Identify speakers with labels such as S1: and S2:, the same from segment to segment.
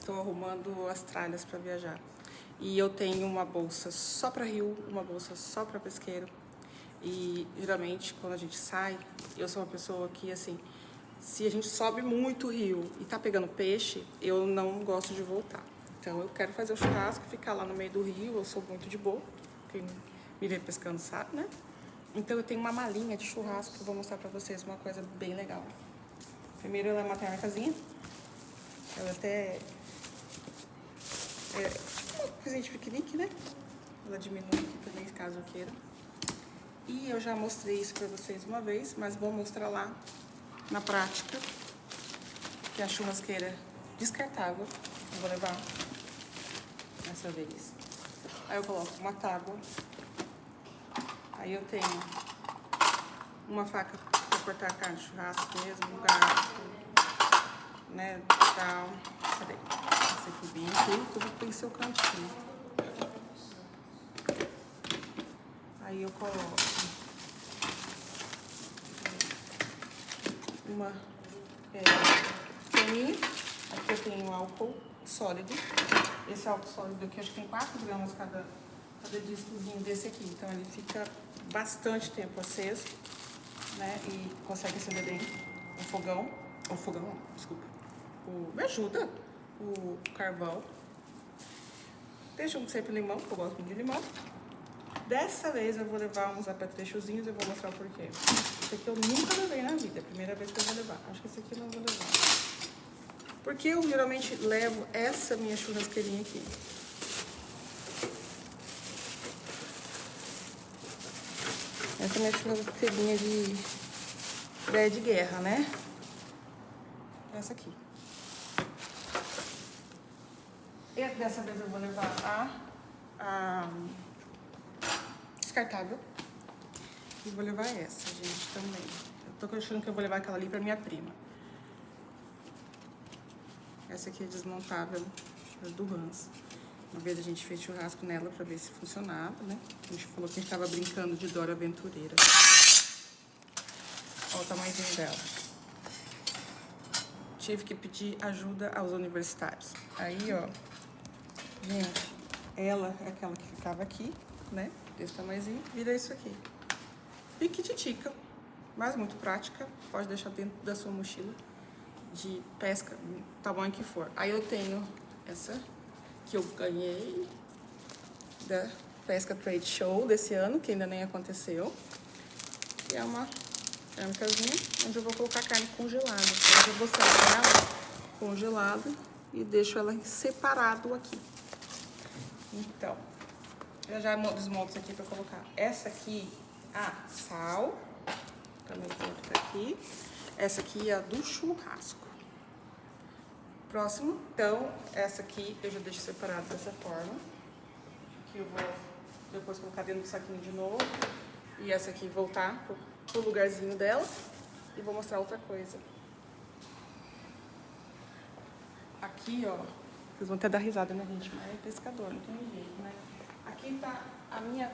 S1: Estou arrumando as tralhas para viajar. E eu tenho uma bolsa só para rio, uma bolsa só para pesqueiro. E geralmente quando a gente sai, eu sou uma pessoa que assim, se a gente sobe muito o rio e tá pegando peixe, eu não gosto de voltar. Então eu quero fazer o churrasco, ficar lá no meio do rio, eu sou muito de boa. Quem me vê pescando sabe, né? Então eu tenho uma malinha de churrasco que eu vou mostrar pra vocês, uma coisa bem legal. Primeiro ela é uma marcazinha. Ela até é tipo uma coisinha de piquenique, né? Ela diminui aqui também, caso eu queira. E eu já mostrei isso pra vocês uma vez, mas vou mostrar lá na prática, que é a churrasqueira descartável. Eu vou levar dessa vez. Aí eu coloco uma tábua. Aí eu tenho uma faca para cortar a carne de churrasco mesmo, um garfo, né, tal. Cadê? Esse aqui bem aqui, tudo tem seu cantinho. Aí eu coloco uma forminha. Aqui eu tenho álcool sólido. Esse álcool sólido aqui, acho que tem 4 gramas cada discozinho desse aqui. Então ele fica bastante tempo aceso, né? E consegue acender bem o fogão. O fogão, desculpa. Me ajuda. O carvão. Deixo sempre limão, porque eu gosto muito de limão. Dessa vez eu vou levar uns apetrechozinhos e eu vou mostrar o porquê. Esse aqui eu nunca levei na vida, é a primeira vez que eu vou levar. Acho que esse aqui eu não vou levar. Porque eu geralmente levo essa minha churrasqueirinha aqui. Essa é minha churrasqueirinha de ideia de guerra, né? Essa aqui. E dessa vez eu vou levar a descartável. E vou levar essa, gente, também. Eu tô achando que eu vou levar aquela ali pra minha prima. Essa aqui é desmontável, é do Hans. Uma vez a gente fez churrasco nela pra ver se funcionava, né? A gente falou que a gente tava brincando de Dora Aventureira. Olha o tamanhozinho dela. Tive que pedir ajuda aos universitários. Aí, ó, gente, ela é aquela que ficava aqui, né? Desse tamanhozinho, vira isso aqui. Piquititica, mas muito prática. Pode deixar dentro da sua mochila de pesca, do tamanho que for. Aí eu tenho essa que eu ganhei da Pesca Trade Show desse ano, que ainda nem aconteceu. E é uma casinha onde eu vou colocar carne congelada. Então eu vou sair ela congelada e deixo ela separado aqui. Então, eu já desmonto isso aqui pra colocar. Essa aqui, sal. Também dentro aqui. Essa aqui é a do churrasco. Próximo, então, essa aqui eu já deixo separada dessa forma. Que eu vou depois colocar dentro do saquinho de novo. E essa aqui voltar pro lugarzinho dela. E vou mostrar outra coisa. Aqui, ó, vocês vão até dar risada, né, gente? Mas é pescador, não tem jeito, né? Aqui tá a minha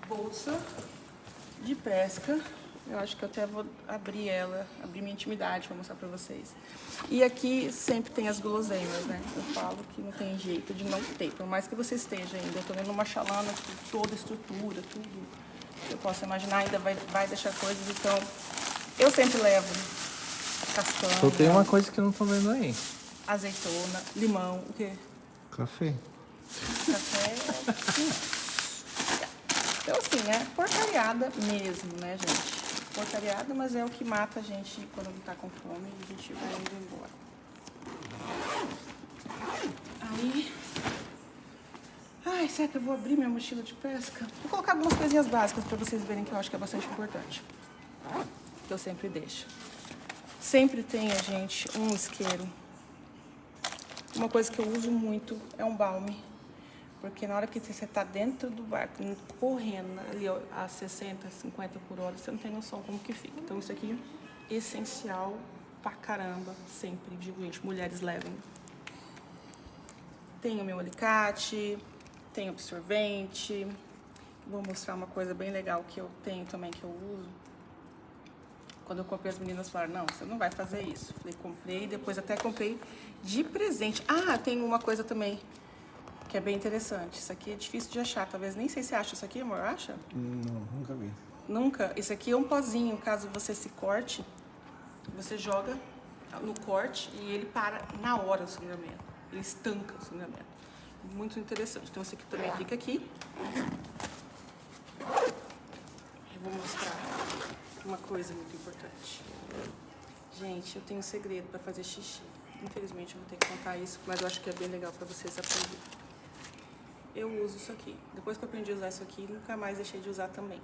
S1: bolsa de pesca. Eu acho que eu até vou abrir minha intimidade pra mostrar pra vocês. E aqui sempre tem as guloseimas, né? Eu falo que não tem jeito de não ter, por mais que você esteja ainda. Eu tô vendo uma chalana com toda a estrutura, tudo. Eu posso imaginar, ainda vai deixar coisas, então eu sempre levo castanha.
S2: Só tem uma coisa que eu não tô vendo aí.
S1: Azeitona, limão, o quê?
S2: Café.
S1: Café. Então assim, é porcariada mesmo, né, gente? Porcariada, mas é o que mata a gente quando tá com fome e a gente vai indo embora. Aí... Ai, será que eu vou abrir minha mochila de pesca? Vou colocar algumas coisinhas básicas pra vocês verem que eu acho que é bastante importante. Que eu sempre deixo. Sempre tem, gente, um isqueiro. Uma coisa que eu uso muito é um balme. Porque na hora que você tá dentro do barco, correndo ali a 60, 50 por hora, você não tem noção como que fica. Então isso aqui é essencial pra caramba, sempre, digo, gente, mulheres levem. Tenho meu alicate, tenho absorvente. Vou mostrar uma coisa bem legal que eu tenho também, que eu uso. Quando eu comprei, as meninas falaram, não, você não vai fazer isso. Falei, comprei, depois até comprei de presente. Ah, tem uma coisa também que é bem interessante. Isso aqui é difícil de achar, talvez nem sei se acha isso aqui, amor, acha?
S2: Não, nunca vi.
S1: Nunca? Isso aqui é um pozinho, caso você se corte, você joga no corte e ele para na hora o sangramento. Ele estanca o sangramento. Muito interessante. Então, esse aqui também fica aqui. Eu vou mostrar uma coisa muito importante. Gente, eu tenho um segredo para fazer xixi. Infelizmente, eu vou ter que contar isso, mas eu acho que é bem legal para vocês aprenderem. Eu uso isso aqui. Depois que eu aprendi a usar isso aqui, nunca mais deixei de usar também.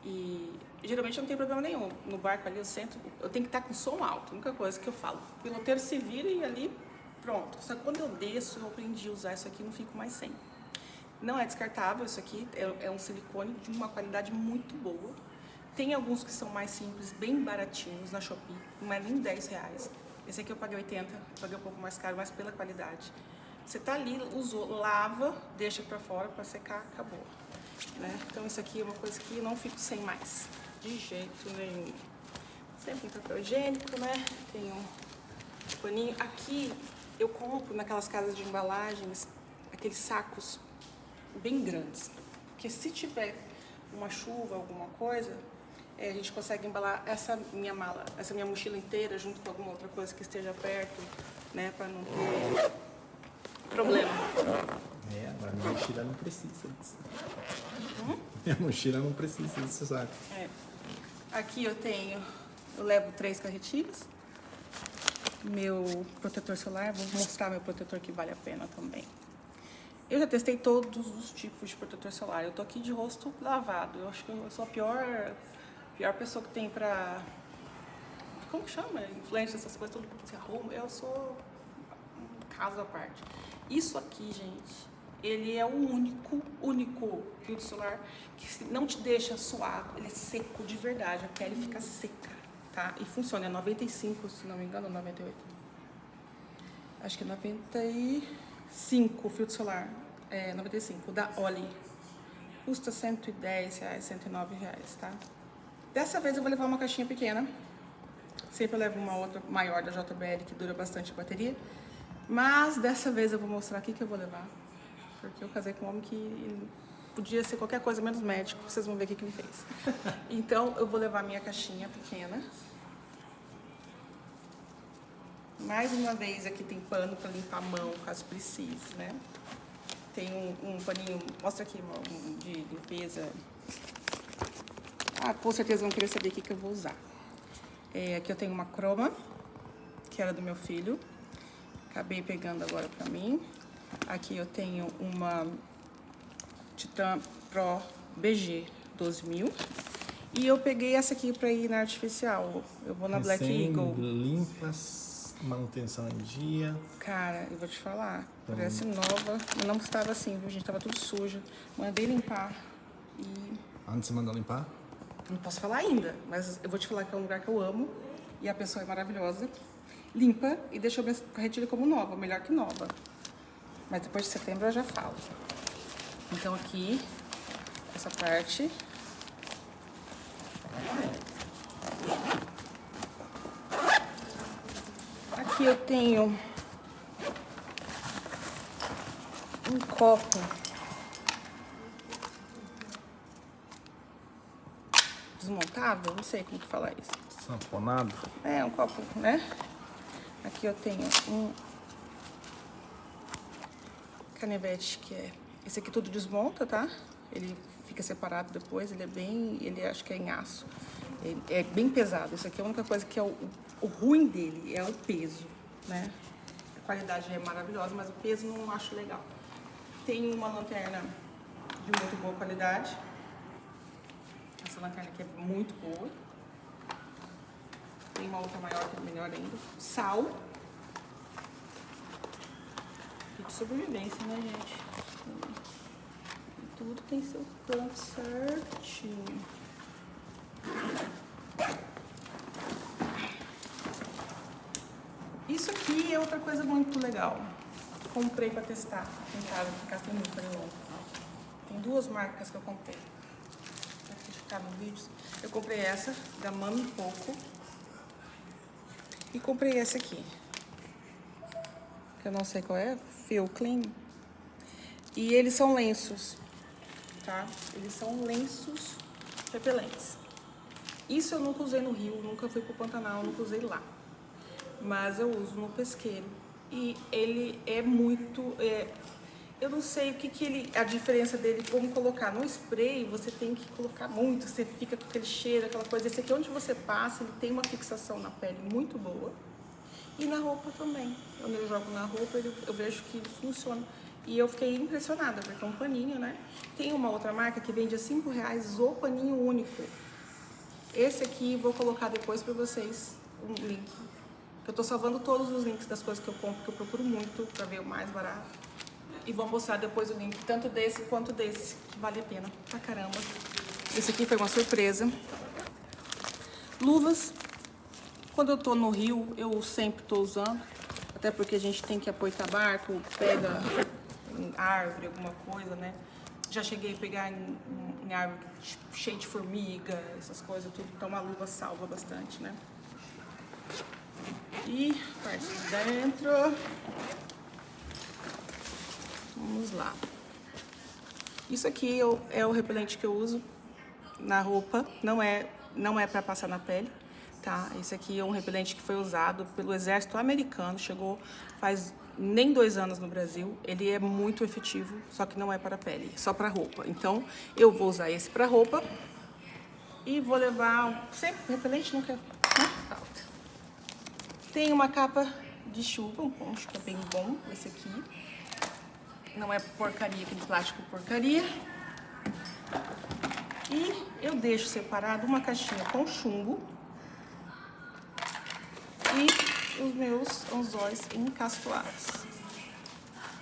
S1: E geralmente não tem problema nenhum. No barco ali eu sento, eu tenho que estar com som alto. A única coisa que eu falo, o piloteiro se vira e ali, pronto. Só que quando eu desço, eu aprendi a usar isso aqui e não fico mais sem. Não é descartável, isso aqui é um silicone de uma qualidade muito boa. Tem alguns que são mais simples, bem baratinhos na Shopee, não é nem R$10. Esse aqui eu paguei 80, paguei um pouco mais caro, mas pela qualidade. Você tá ali, usou, lava, deixa pra fora pra secar, acabou. Né? Então isso aqui é uma coisa que eu não fico sem mais, de jeito nenhum. Sempre um papel higiênico, né? Tem um paninho. Aqui eu compro naquelas casas de embalagens, aqueles sacos bem grandes. Porque se tiver uma chuva, alguma coisa, a gente consegue embalar essa minha mala, essa minha mochila inteira junto com alguma outra coisa que esteja perto, né? Pra não ter problema.
S2: Agora minha mochila não precisa disso. Minha mochila não precisa disso, sabe?
S1: Aqui eu levo 3 carretilhas. Meu protetor solar, vou mostrar meu protetor que vale a pena também. Eu já testei todos os tipos de protetor solar. Eu tô aqui de rosto lavado. Eu acho que eu sou a pior pessoa que tem pra... Como que chama? Influência, essas coisas, todo mundo se arruma. Eu sou um caso à parte. Isso aqui, gente, ele é o único filtro solar que não te deixa suar. Ele é seco de verdade, a pele fica seca, tá? E funciona, é 95, se não me engano, 98. Acho que é 95 o filtro solar, 95, da Oli. Custa R$110, R$109, tá? Dessa vez eu vou levar uma caixinha pequena. Sempre eu levo uma outra maior da JBL que dura bastante a bateria. Mas dessa vez eu vou mostrar aqui que eu vou levar. Porque eu casei com um homem que podia ser qualquer coisa menos médico. Vocês vão ver o que ele fez. Então eu vou levar minha caixinha pequena. Mais uma vez aqui tem pano para limpar a mão, caso precise, né? Tem um paninho, mostra aqui, de limpeza. Ah, com certeza vão querer saber o que eu vou usar. Aqui eu tenho uma croma, que era do meu filho. Acabei pegando agora pra mim. Aqui eu tenho uma Titan Pro BG 12000. E eu peguei essa aqui pra ir na artificial. Eu vou na Black Eagle.
S2: Limpas, manutenção em dia.
S1: Cara, eu vou te falar. Parece nova. Mas não estava assim, viu, gente? Tava tudo suja. Mandei limpar e...
S2: Onde você mandou limpar?
S1: Não posso falar ainda, mas eu vou te falar que é um lugar que eu amo. E a pessoa é maravilhosa. Limpa e deixou minha carretilha como nova, melhor que nova. Mas depois de setembro eu já falo. Então aqui, essa parte. Aqui eu tenho um copo desmontável, não sei como que falar isso.
S2: Samponado?
S1: É, um copo, né? Aqui eu tenho um canivete que é... Esse aqui tudo desmonta, tá? Ele fica separado depois, ele acho que é em aço. Ele é bem pesado. Isso aqui é a única coisa que é o ruim dele, é o peso, né? A qualidade é maravilhosa, mas o peso não acho legal. Tem uma lanterna de muito boa qualidade. Essa lanterna aqui é muito boa. Tem uma outra maior que é melhor ainda. Sal. E de sobrevivência, né, gente? Tudo tem seu canto certinho. Isso aqui é outra coisa muito legal. Comprei pra testar em casa, tem muito, tem 2 marcas que eu comprei. Aqui, deixa eu tá nos vídeos. Eu comprei essa, da Mami Poco. E comprei essa aqui, que eu não sei qual é, Feel Clean. E eles são lenços, tá? Eles são lenços repelentes. Isso eu nunca usei no Rio, nunca fui pro Pantanal, nunca usei lá. Mas eu uso no pesqueiro. E ele é muito... eu não sei o que ele... A diferença dele, como colocar no spray, você tem que colocar muito, você fica com aquele cheiro, aquela coisa. Esse aqui, onde você passa, ele tem uma fixação na pele muito boa. E na roupa também. Quando eu jogo na roupa, eu vejo que ele funciona. E eu fiquei impressionada, porque é um paninho, né? Tem uma outra marca que vende a R$5 o paninho único. Esse aqui, vou colocar depois pra vocês um link. Eu tô salvando todos os links das coisas que eu compro, que eu procuro muito pra ver o mais barato. E vou mostrar depois o link, tanto desse quanto desse, que vale a pena pra caramba. Esse aqui foi uma surpresa. Luvas. Quando eu tô no Rio, eu sempre tô usando. Até porque a gente tem que apoiar barco, pega em árvore, alguma coisa, né? Já cheguei a pegar em árvore cheia de formiga, essas coisas, tudo. Então, uma luva salva bastante, né? E parte de dentro. Vamos lá. Isso aqui é o repelente que eu uso na roupa. Não é para passar na pele, tá? Esse aqui é um repelente que foi usado pelo exército americano. Chegou faz nem 2 anos no Brasil. Ele é muito efetivo, só que não é para a pele, só para roupa. Então, eu vou usar esse para roupa. E vou levar sempre repelente, nunca falta. Tem uma capa de chuva, um poncho que é bem bom, esse aqui. Não é porcaria, aquele plástico porcaria. E eu deixo separado uma caixinha com chumbo. E os meus anzóis encastoados.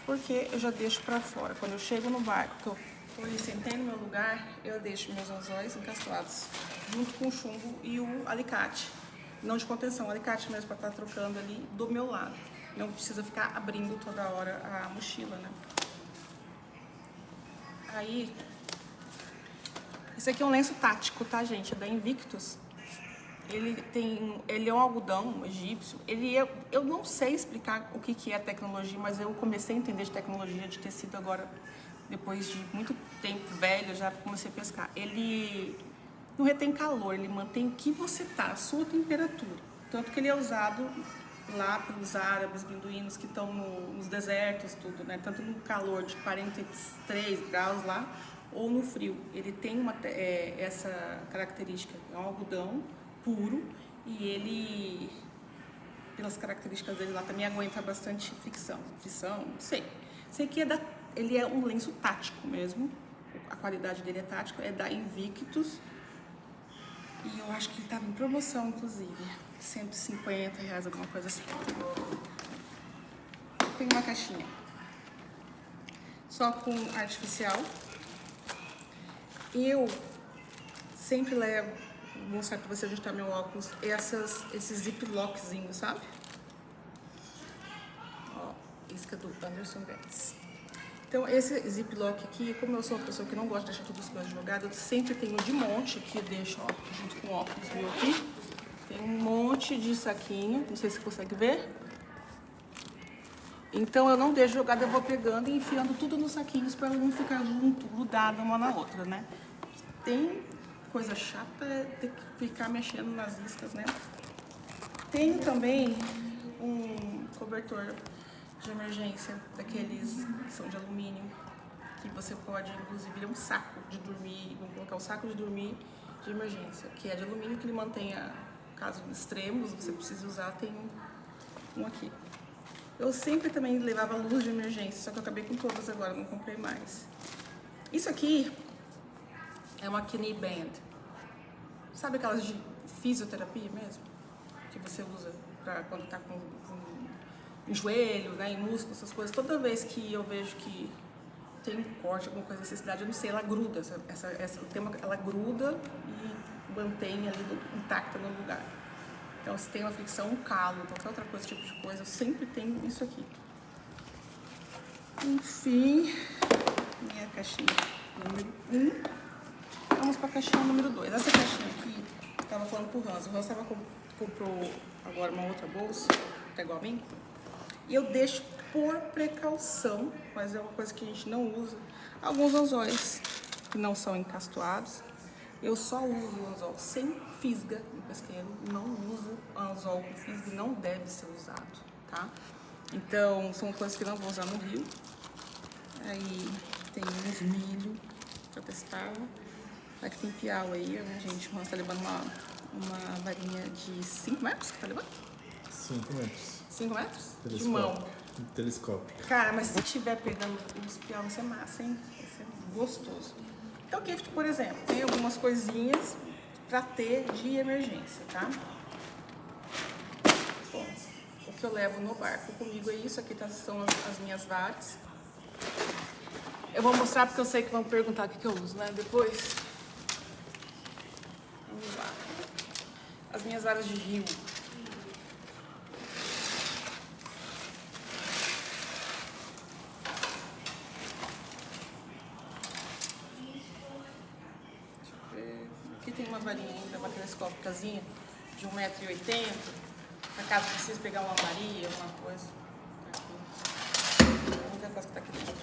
S1: Porque eu já deixo pra fora. Quando eu chego no barco, que eu sentei no meu lugar, eu deixo meus anzóis encastoados. Junto com o chumbo e o alicate. Não de contenção, o alicate mesmo pra estar trocando ali do meu lado. Não precisa ficar abrindo toda hora a mochila, né? Aí, esse aqui é um lenço tático, tá, gente? É da Invictus. Ele é um algodão egípcio. Eu não sei explicar o que é tecnologia, mas eu comecei a entender de tecnologia de tecido agora, depois de muito tempo velho, já comecei a pescar. Ele não retém calor, ele mantém o que você tá, a sua temperatura. Tanto que ele é usado lá pelos árabes, beduínos que estão nos desertos, tudo, né? Tanto no calor de 43 graus lá, ou no frio. Ele tem essa característica, é um algodão puro e ele, pelas características dele lá, também aguenta bastante fricção, não sei. Sei que ele é um lenço tático mesmo, a qualidade dele é tática, é da Invictus. E eu acho que ele estava em promoção, inclusive. R$150, alguma coisa assim. Tem uma caixinha. Só com artificial. Eu sempre levo, vou mostrar pra você ajustar meu óculos, esses ziplockzinhos, sabe? Ó, isca do Anderson Betts. Então, esse ziplock aqui, como eu sou uma pessoa que não gosta de deixar todas as coisas jogadas, eu sempre tenho de monte que eu deixo, ó, junto com o óculos meu aqui. Tem um monte de saquinho, não sei se você consegue ver. Então, eu não deixo jogada, eu vou pegando e enfiando tudo nos saquinhos para não ficar junto, grudado uma na outra, né? Tem coisa chata, ter que ficar mexendo nas iscas, né? Tenho também um cobertor de emergência, daqueles que são de alumínio, que você pode, inclusive, ele é um saco de dormir, vamos colocar o saco de dormir de emergência, que é de alumínio, que ele mantenha, caso extremos, você precise usar, tem um aqui. Eu sempre também levava luz de emergência, só que eu acabei com todas agora, não comprei mais. Isso aqui é uma knee band. Sabe aquelas de fisioterapia mesmo? Que você usa pra quando tá com em joelho, né, em músculo, essas coisas. Toda vez que eu vejo que tem um corte, alguma coisa, necessidade, eu não sei, ela gruda. Ela gruda e mantém ali intacta no lugar. Então, se tem uma fricção, um calo, qualquer outra coisa, tipo de coisa, eu sempre tenho isso aqui. Enfim, minha caixinha número 1. vamos pra caixinha número 2. Essa caixinha aqui, eu tava falando pro Hans. O Hans comprou agora uma outra bolsa, tá igual a mim. E eu deixo por precaução, mas é uma coisa que a gente não usa, alguns anzóis que não são encastoados. Eu só uso o anzol sem fisga no pesqueiro, não uso anzol com fisga e não deve ser usado, tá? Então, são coisas que não vou usar no rio. Aí tem uns milho pra testar. Aqui tem piau aí, né, gente? O Hans tá levando uma varinha de 5 metros que tá levando?
S2: 5 metros.
S1: 5 metros? De
S2: Telescópio.
S1: mão.
S2: Telescópio.
S1: Cara, mas se tiver pegando os piau, vai ser massa, hein? Vai ser gostoso. Então, gift, por exemplo, tem algumas coisinhas pra ter de emergência, tá? Bom, o que eu levo no barco comigo é isso. Aqui são as minhas varas. Eu vou mostrar porque eu sei que vão perguntar o que eu uso, né? Depois. Vamos lá. As minhas varas de rio. Aqui tem uma varinha ainda, uma telescópicazinha de 1,80 m, pra caso precise pegar uma lambari, alguma coisa. Tá aqui. A única coisa que tá aqui dentro.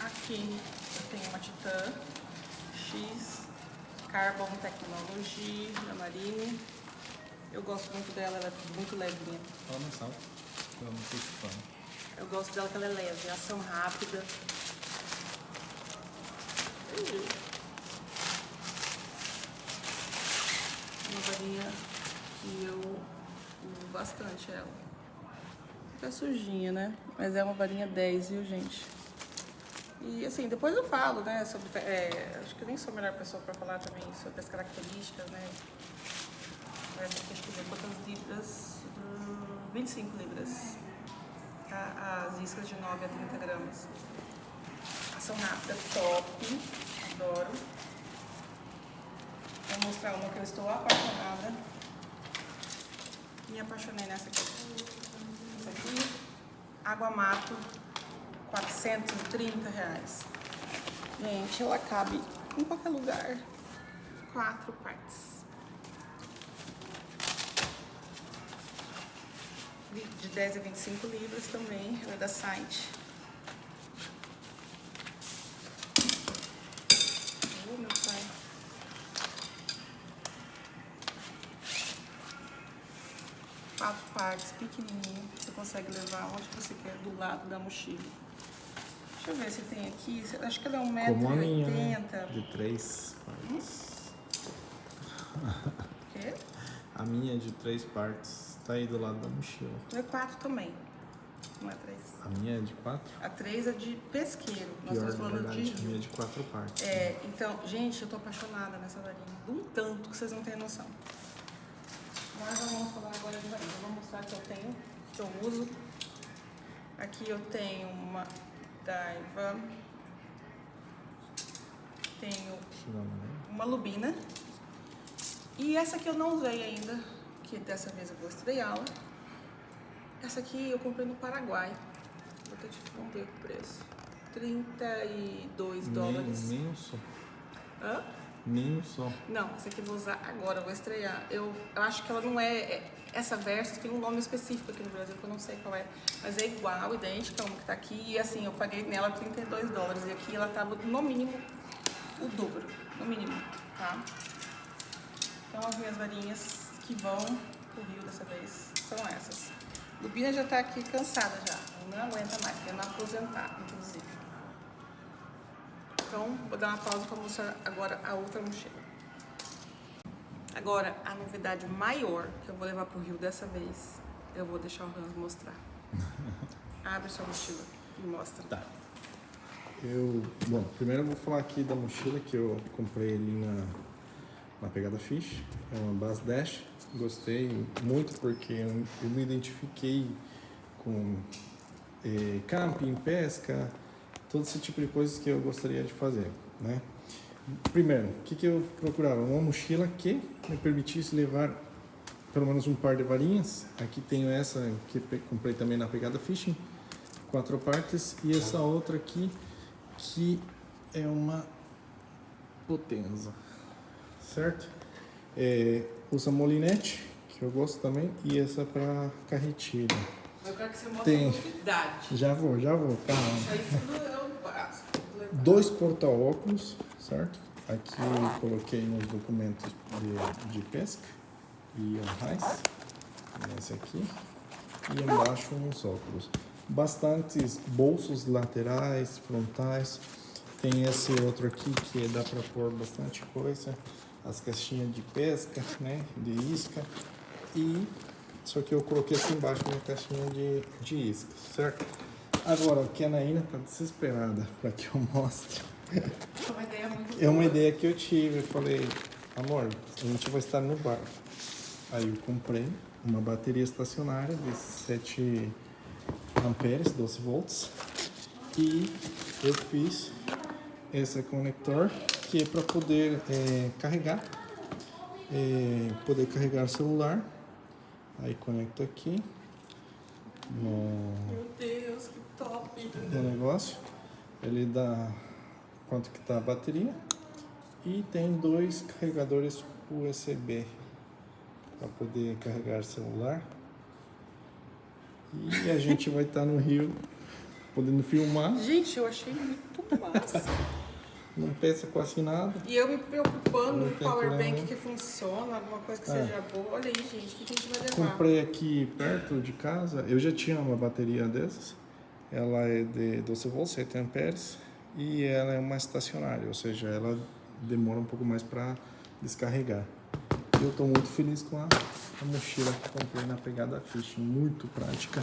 S1: Aqui eu tenho uma Titan X Carbon Technology da Marine. Eu gosto muito dela, ela é muito levinha.
S2: Ela não sabe. Eu não sei se fã.
S1: Eu gosto dela que ela é leve, ação rápida. Uma varinha que eu uso bastante ela. Fica sujinha, né? Mas é uma varinha 10, viu, gente? E assim, depois eu falo, né, sobre... acho que eu nem sou a melhor pessoa para falar também sobre as características, né? Essa aqui acho que vem quantas libras? 25 libras. As iscas de 9 a 30 gramas. Ação rápida, top. Adoro. Vou mostrar uma que eu estou apaixonada. Me apaixonei nessa aqui. Essa aqui, Água Mato, R$430. Gente, ela cabe em qualquer lugar. 4 partes. De 10 a 25 libras também, ela é da Saint. Meu pai. Quatro partes, pequenininho. Você consegue levar onde você quer, do lado da mochila. Deixa eu ver se tem aqui. Acho que ela é 1,80 m.
S2: Como a minha, né? De 3 partes.
S1: O quê?
S2: A minha é de 3 partes. Tá aí do lado da mochila.
S1: É 4 também. Não é 3.
S2: A minha é de 4?
S1: A 3 é de pesqueiro. Nós
S2: Pior,
S1: estamos falando
S2: na verdade,
S1: de
S2: a minha é de 4 partes.
S1: É, então, gente, eu tô apaixonada nessa varinha. De um tanto que vocês não têm noção. Mas vamos falar agora de varinha. Eu vou mostrar que eu tenho, que eu uso. Aqui eu tenho uma Daiwa. Tenho uma Lubina. E essa aqui eu não usei ainda, que dessa vez eu vou estreá-la. Essa aqui eu comprei no Paraguai. Vamos ver o preço. $32.
S2: Nem um som.
S1: Hã?
S2: Nem um som.
S1: Não, essa aqui eu vou usar agora, eu vou estrear. Eu acho que ela não é... Essa Versus tem um nome específico aqui no Brasil, que eu não sei qual é. Mas é igual, idêntica a uma que tá aqui. E assim, eu paguei nela $32. E aqui ela tava no mínimo o dobro. No mínimo, tá? Então as minhas varinhas que vão pro Rio dessa vez são essas. Lubina já tá aqui cansada já. Não aguenta mais, querendo aposentar, inclusive. Então, vou dar uma pausa para mostrar agora a outra mochila. Agora, a novidade maior que eu vou levar pro Rio dessa vez, eu vou deixar o Hans mostrar. Abre sua mochila e mostra.
S2: Tá. Bom, primeiro eu vou falar aqui da mochila que eu comprei ali na Pegada Fish. É uma Bass Dash. Gostei muito porque eu me identifiquei com camping, pesca, todo esse tipo de coisas que eu gostaria de fazer, né? Primeiro, o que eu procurava? Uma mochila que me permitisse levar pelo menos um par de varinhas. Aqui tenho essa que comprei também na Pegada Fishing, 4 partes. E essa outra aqui, que é uma Potenza, certo? Usa molinete, que eu gosto também, e essa para carretilha.
S1: Eu quero que você mostre
S2: Tem.
S1: a novidade.
S2: Já vou, calma.
S1: Isso aí tudo é o básico. Tudo é
S2: 2 porta-óculos, certo? Aqui eu coloquei nos documentos de pesca e ancais. Esse aqui. E embaixo uns óculos. Bastantes bolsos laterais, frontais. Tem esse outro aqui que dá para pôr bastante coisa. As caixinhas de pesca, né? De isca. E só que eu coloquei aqui embaixo uma caixinha de isca, certo? Agora, a Kenaína tá desesperada para que eu mostre.
S1: uma ideia muito
S2: É uma
S1: boa.
S2: ideia que eu tive. Eu falei, amor, a gente vai estar no bar. Aí eu comprei uma bateria estacionária de 7 amperes, 12 volts. E eu fiz esse conector que é para poder carregar. Poder carregar o celular. Aí conecto aqui
S1: Meu Deus, que top.
S2: no negócio. Ele dá quanto que tá a bateria. E tem 2 carregadores USB para poder carregar celular. E a gente vai estar no Rio podendo filmar.
S1: Gente, eu achei muito massa.
S2: Não pensa quase nada.
S1: E eu me preocupando
S2: Não
S1: no
S2: tem
S1: power
S2: problema.
S1: bank que funciona, alguma coisa que seja boa. Olha aí, gente, o que a gente vai levar?
S2: Comprei aqui perto de casa. Eu já tinha uma bateria dessas. Ela é de 12 volts, 7 amperes. E ela é uma estacionária, ou seja, ela demora um pouco mais para descarregar. Eu estou muito feliz com a mochila que comprei na Pegada Fish, muito prática.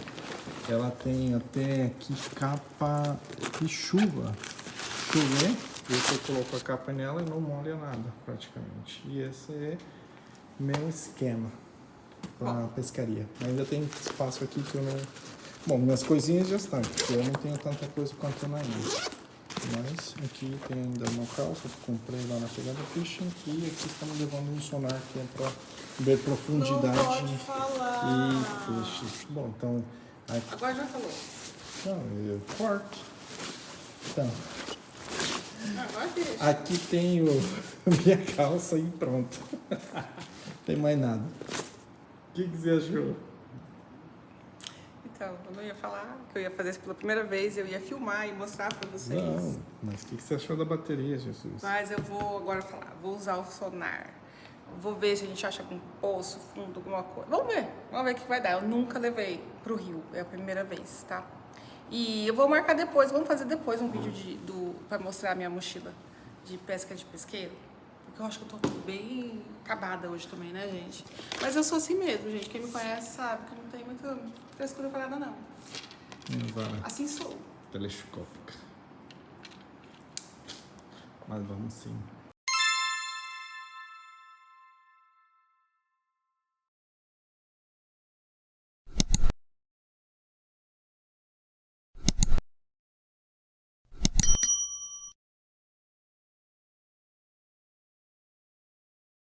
S2: Ela tem até aqui capa de chuva. Chover, você coloca a capa nela e não molha nada, praticamente. E esse é meu esquema para pescaria. Ainda tem espaço aqui que eu não... Bom, minhas coisinhas já estão, porque eu não tenho tanta coisa quanto na ilha. Mas aqui tem ainda uma calça que comprei lá na Pegada Fishing e aqui estamos levando um sonar que é para ver profundidade
S1: Não pode falar.
S2: e peixes. Bom, então aqui,
S1: Agora já falou.
S2: não, eu corto. Então,
S1: Agora deixa.
S2: aqui tem minha calça e pronto. Tem mais nada. O que você achou?
S1: Então, eu não ia falar que eu ia fazer isso pela primeira vez, eu ia filmar e mostrar pra vocês.
S2: Não, mas o que você achou da bateria, Jesus?
S1: Mas eu vou agora falar, vou usar o sonar. Vou ver se a gente acha algum poço, fundo, alguma coisa. Vamos ver o que vai dar. Eu nunca levei pro Rio, é a primeira vez, tá? E eu vou marcar depois, vamos fazer depois um vídeo pra mostrar a minha mochila de pesca de pesqueiro. Porque eu acho que eu tô bem acabada hoje também, né, gente? Mas eu sou assim mesmo, gente. Quem me conhece sabe que eu não tenho muita frescura pra nada, não.
S2: Vara
S1: Assim sou.
S2: telescópica. Mas vamos sim.